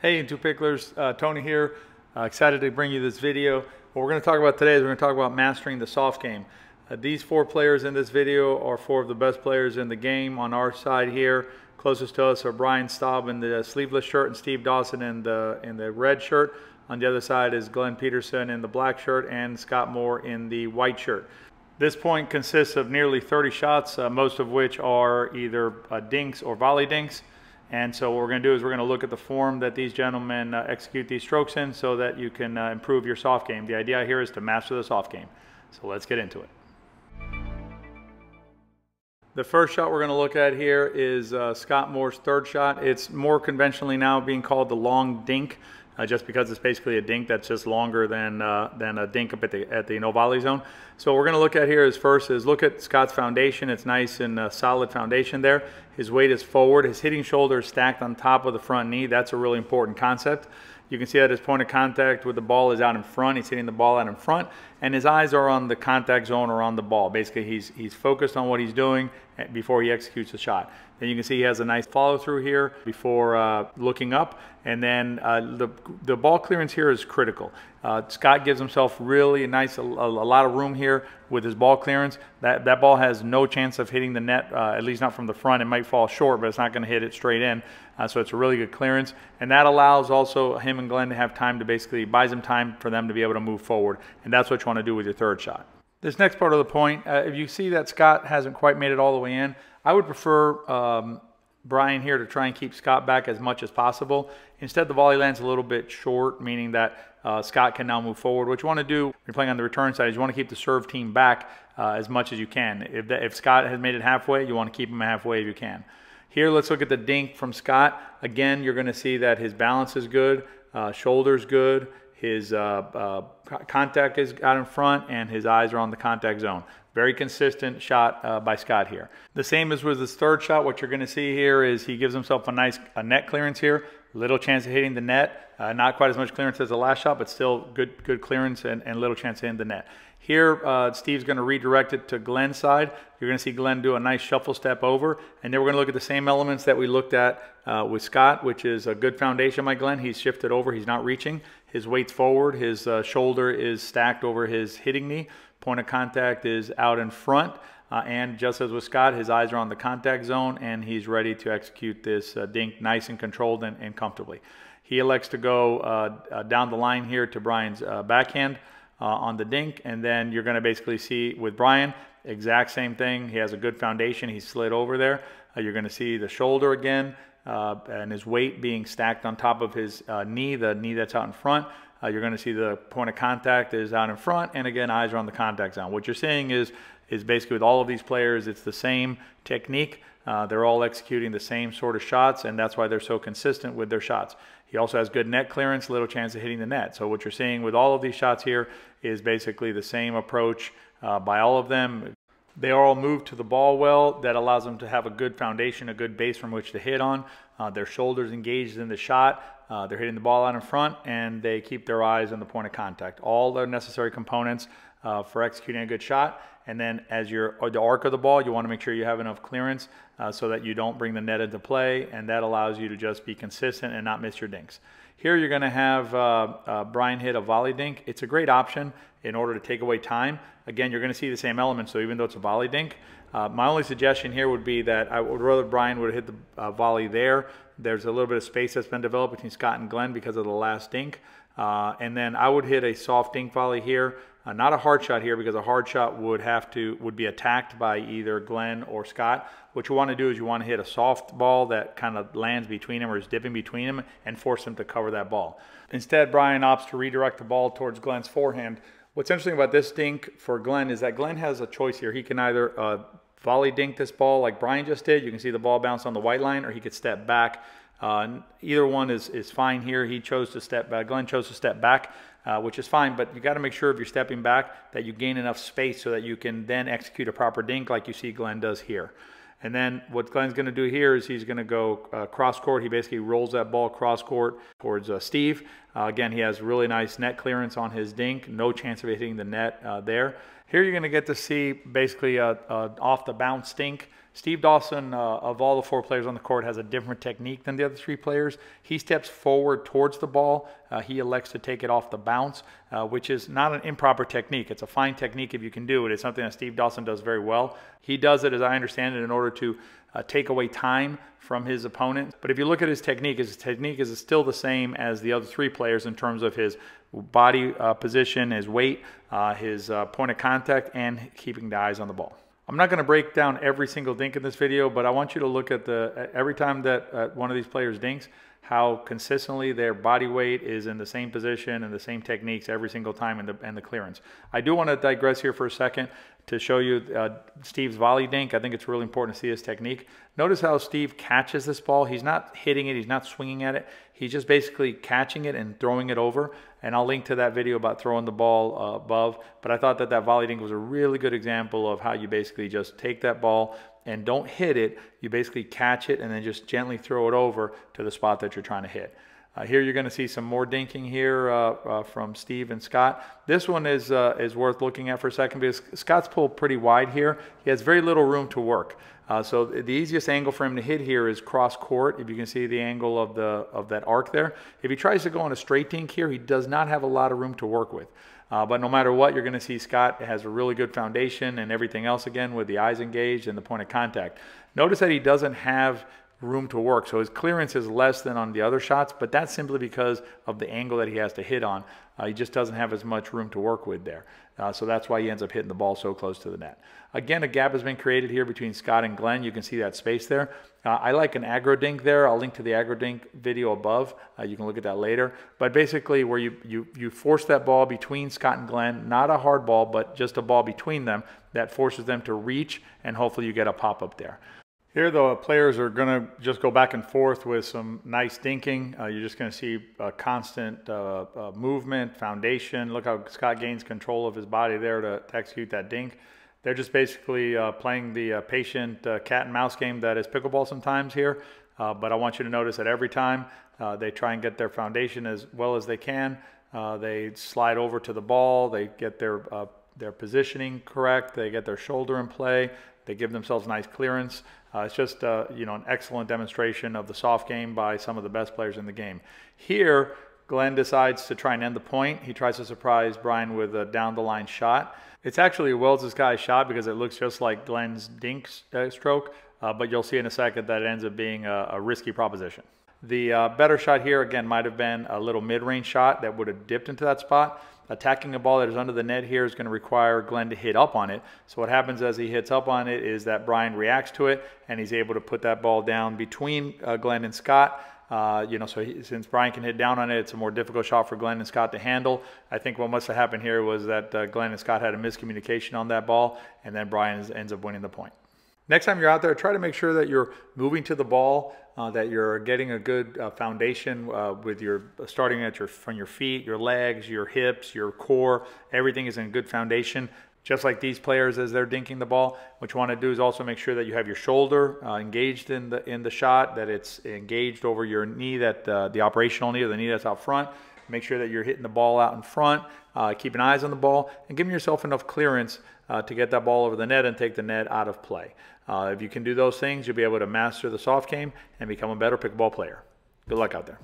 Hey, In2Picklers, Tony here. Excited to bring you this video. What we're going to talk about today is we're going to talk about mastering the soft game. These four players in this video are four of the best players in the game. On our side here, closest to us are Brian Staub in the sleeveless shirt and Steve Dawson in the red shirt. On the other side is Glen Peterson in the black shirt and Scott Moore in the white shirt. This point consists of nearly 30 shots, most of which are either dinks or volley dinks. And so what we're going to do is we're going to look at the form that these gentlemen execute these strokes in so that you can improve your soft game. The idea here is to master the soft game. So let's get into it. The first shot we're going to look at here is Scott Moore's third shot. It's more conventionally now being called the long dink, just because it's basically a dink that's just longer than a dink up at the no volley zone. So what we're going to look at here is first is look at Scott's foundation. It's nice and solid foundation there. His weight is forward. His hitting shoulder is stacked on top of the front knee. That's a really important concept. You can see that his point of contact with the ball is out in front. He's hitting the ball out in front, and his eyes are on the contact zone or on the ball. Basically, he's focused on what he's doing before he executes the shot. Then you can see he has a nice follow through here before looking up, and then the ball clearance here is critical. Scott gives himself really nice, a lot of room here with his ball clearance. That ball has no chance of hitting the net, at least not from the front. It might fall short, but it's not going to hit it straight in. So it's a really good clearance, and that allows also him and Glen to have time to basically buys them time for them to be able to move forward, and that's what you want to do with your third shot. This next part of the point, if you see that Scott hasn't quite made it all the way in, I would prefer Brian here to try and keep Scott back as much as possible. Instead, the volley lands a little bit short, meaning that Scott can now move forward. What you want to do when you're playing on the return side is you want to keep the serve team back as much as you can. If Scott has made it halfway, you want to keep him halfway if you can. Here, let's look at the dink from Scott. Again, you're going to see that his balance is good, shoulder's good, his contact is out in front, and his eyes are on the contact zone. Very consistent shot by Scott here. The same as with his third shot. What you're going to see here is he gives himself a nice net clearance here. Little chance of hitting the net. Not quite as much clearance as the last shot, but still good clearance and little chance of hitting the net. Here, Steve's going to redirect it to Glen's side. You're going to see Glen do a nice shuffle step over. And then we're going to look at the same elements that we looked at with Scott, which is a good foundation by Glen. He's shifted over. He's not reaching. His weight's forward. His shoulder is stacked over his hitting knee. Point of contact is out in front. And just as with Scott, his eyes are on the contact zone, and he's ready to execute this dink nice and controlled and comfortably. He elects to go down the line here to Brian's backhand on the dink, and then you're going to basically see with Brian, exact same thing. He has a good foundation. He's slid over there. You're going to see the shoulder again and his weight being stacked on top of his knee, the knee that's out in front. You're going to see the point of contact is out in front, and again, eyes are on the contact zone. What you're seeing is basically with all of these players, it's the same technique. They're all executing the same sort of shots, and that's why they're so consistent with their shots. He also has good net clearance, little chance of hitting the net. So what you're seeing with all of these shots here is basically the same approach by all of them. They all move to the ball well. That allows them to have a good foundation, a good base from which to hit on. Their shoulders engaged in the shot. They're hitting the ball out in front, and they keep their eyes on the point of contact. All the necessary components for executing a good shot. And then as the arc of the ball, you want to make sure you have enough clearance so that you don't bring the net into play, and that allows you to just be consistent and not miss your dinks. Here you're going to have Brian hit a volley dink. It's a great option in order to take away time. Again, you're going to see the same elements, so even though it's a volley dink, my only suggestion here would be that I would rather Brian would hit the volley there. There's a little bit of space that's been developed between Scott and Glen because of the last dink. And then I would hit a soft dink volley here. Not a hard shot here, because a hard shot would be attacked by either Glen or Scott. What you want to do is you want to hit a soft ball that kind of lands between them or is dipping between them and force them to cover that ball. Instead, Brian opts to redirect the ball towards Glen's forehand. What's interesting about this dink for Glen is that Glen has a choice here. He can either volley dink this ball like Brian just did. You can see the ball bounce on the white line, or he could step back. Either one is fine here. He chose to step back. Glen chose to step back, which is fine, but you got to make sure if you're stepping back that you gain enough space so that you can then execute a proper dink like you see Glen does here. And then what Glen's going to do here is he's going to go cross court. He basically rolls that ball cross court towards Steve. Again, he has really nice net clearance on his dink. No chance of hitting the net there. Here you're going to get to see basically off the bounce dink. Steve Dawson, of all the 4 players on the court, has a different technique than the other 3 players. He steps forward towards the ball. He elects to take it off the bounce, which is not an improper technique. It's a fine technique if you can do it. It's something that Steve Dawson does very well. He does it, as I understand it, in order to take away time from his opponent. But if you look at his technique is still the same as the other 3 players in terms of his body position, his weight, his point of contact, and keeping the eyes on the ball. I'm not going to break down every single dink in this video, but I want you to look at every time that one of these players dinks, how consistently their body weight is in the same position and the same techniques every single time and the clearance. I do want to digress here for a second to show you Steve's volley dink. I think it's really important to see his technique. Notice how Steve catches this ball. He's not hitting it. He's not swinging at it. He's just basically catching it and throwing it over. And I'll link to that video about throwing the ball above. But I thought that volley dink was a really good example of how you basically just take that ball and don't hit it. You basically catch it and then just gently throw it over to the spot that you're trying to hit. Here you're going to see some more dinking here from Steve and Scott. This one is worth looking at for a second because Scott's pulled pretty wide here. He has very little room to work. So the easiest angle for him to hit here is cross court. If you can see the angle of that arc there. If he tries to go on a straight dink here, he does not have a lot of room to work with. But no matter what, you're going to see Scott has a really good foundation and everything else again with the eyes engaged and the point of contact. Notice that he doesn't have room to work. So his clearance is less than on the other shots, but that's simply because of the angle that he has to hit on. He just doesn't have as much room to work with there. So that's why he ends up hitting the ball so close to the net. Again, a gap has been created here between Scott and Glen. You can see that space there. I like an Aggrodink there. I'll link to the Aggrodink video above. You can look at that later. But basically where you force that ball between Scott and Glen, not a hard ball, but just a ball between them that forces them to reach, and hopefully you get a pop-up there. Here the players are going to just go back and forth with some nice dinking. You're just going to see constant movement, foundation. Look how Scott gains control of his body there to execute that dink. They're just basically playing the patient cat and mouse game that is pickleball sometimes here. But I want you to notice that every time they try and get their foundation as well as they can. They slide over to the ball. They get their positioning correct. They get their shoulder in play. They give themselves nice clearance. It's just an excellent demonstration of the soft game by some of the best players in the game. Here, Glen decides to try and end the point. He tries to surprise Brian with a down-the-line shot. It's actually a well-disguised shot because it looks just like Glen's dink stroke, but you'll see in a second that it ends up being a risky proposition. The better shot here, again, might have been a little mid-range shot that would have dipped into that spot. Attacking a ball that is under the net here is going to require Glen to hit up on it. So what happens as he hits up on it is that Brian reacts to it, and he's able to put that ball down between Glen and Scott. Since Brian can hit down on it, it's a more difficult shot for Glen and Scott to handle. I think what must have happened here was that Glen and Scott had a miscommunication on that ball, and then Brian ends up winning the point. Next time you're out there, try to make sure that you're moving to the ball, that you're getting a good foundation with starting from your feet, your legs, your hips, your core. Everything is in good foundation. Just like these players as they're dinking the ball, what you want to do is also make sure that you have your shoulder engaged in the shot, that it's engaged over your knee, that the operational knee or the knee that's out front. Make sure that you're hitting the ball out in front, keeping eyes on the ball, and giving yourself enough clearance to get that ball over the net and take the net out of play. If you can do those things, you'll be able to master the soft game and become a better pickleball player. Good luck out there.